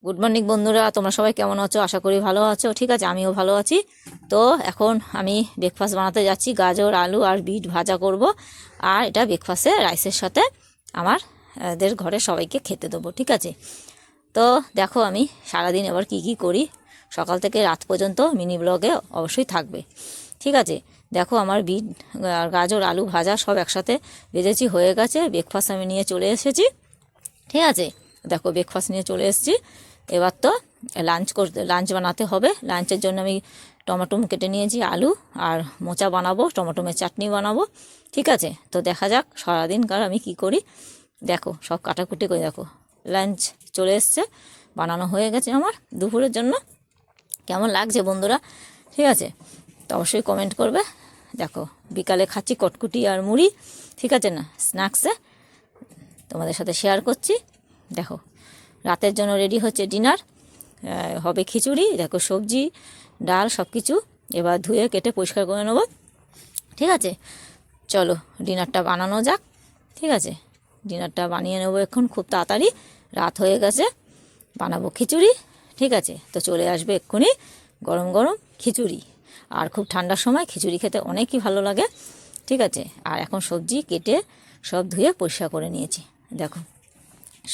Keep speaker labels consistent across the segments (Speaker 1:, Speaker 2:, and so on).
Speaker 1: Good morning বন্ধুরা, তোমরা সবাই কেমন আছো? আশা করি ভালো আছো। ঠিক আছে, আমিও ভালো আছি। তো এখন আমি ব্রেকফাস্ট বানাতে যাচ্ছি। গাজর, আলু আর বিট ভাজা করব। আর এটা ব্রেকফাস্টে রাইসের সাথে আমাদের ঘরে সবাইকে খেতে দেবো। ঠিক আছে, তো দেখো আমি সারাদিন এবার কি কি করি, সকাল থেকে রাত পর্যন্ত মিনি ব্লগে অবশ্যই থাকবে। ঠিক আছে, দেখো আমার বিট আর গাজর আলু ভাজা সব একসাথে ভেজেছি, হয়ে গেছে। ব্রেকফাস্ট আমি নিয়ে চলে এসেছি। ঠিক আছে, দেখো ব্রেকফাস্ট নিয়ে চলে এসেছি। এবার তো লাঞ্চ বানাতে হবে। লাঞ্চের জন্য আমি টমেটোম কেটে নিয়েছি, আলু আর মোচা বানাবো, টমেটোমের চাটনি বানাবো। ঠিক আছে, তো দেখা যাক সারাদিনকার আমি কি করি। দেখো সব কাটাকুটি করে, দেখো লাঞ্চ চলে এসছে, বানানো হয়ে গেছে আমার দুপুরের জন্য। কেমন লাগছে বন্ধুরা? ঠিক আছে, তো অবশ্যই কমেন্ট করবে। দেখো বিকালে খাচ্ছি কটকুটি আর মুড়ি। ঠিক আছে না, স্ন্যাক্সে তোমাদের সাথে শেয়ার করছি। দেখো রাতের জন্য রেডি হচ্ছে ডিনার, হবে খিচুড়ি। দেখো সবজি ডাল সব কিছু এবার ধুয়ে কেটে পরিষ্কার করে নেবো। ঠিক আছে, চলো ডিনারটা বানানো যাক। ঠিক আছে, ডিনারটা বানিয়ে নেবো এখন খুব তাড়াতাড়ি, রাত হয়ে গেছে। বানাবো খিচুড়ি। ঠিক আছে, তো চলে আসবে এক্ষুনি গরম গরম খিচুড়ি। আর খুব ঠান্ডার সময় খিচুড়ি খেতে অনেকই ভালো লাগে। ঠিক আছে, আর এখন সবজি কেটে সব ধুয়ে পরিষ্কার করে নিয়েছি। দেখো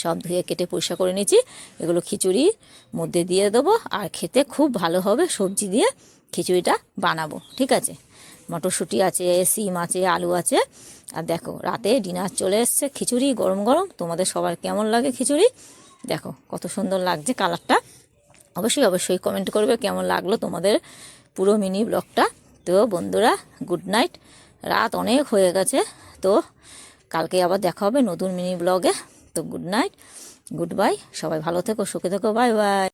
Speaker 1: সব ধুয়ে কেটে পরিষ্কার করে নিয়েছি। এগুলো খিচুড়ির মধ্যে দিয়ে দেবো, আর খেতে খুব ভালো হবে। সবজি দিয়ে খিচুড়িটা বানাবো। ঠিক আছে, মটরশুঁটি আছে, সিম আছে, আলু আছে। আর দেখো রাতে ডিনার চলে এসছে, খিচুড়ি গরম গরম। তোমাদের সবার কেমন লাগে খিচুড়ি? দেখো কত সুন্দর লাগছে কালারটা। অবশ্যই অবশ্যই কমেন্ট করবে কেমন লাগলো তোমাদের পুরো মিনি ব্লগটা। তো বন্ধুরা, গুড নাইট। রাত অনেক হয়ে গেছে। তো কালকে আবার দেখা হবে নতুন মিনি ব্লগে। তো গুড নাইট, গুড বাই, সবাই ভালো থেকো, সুখে থেকো, বাই বাই।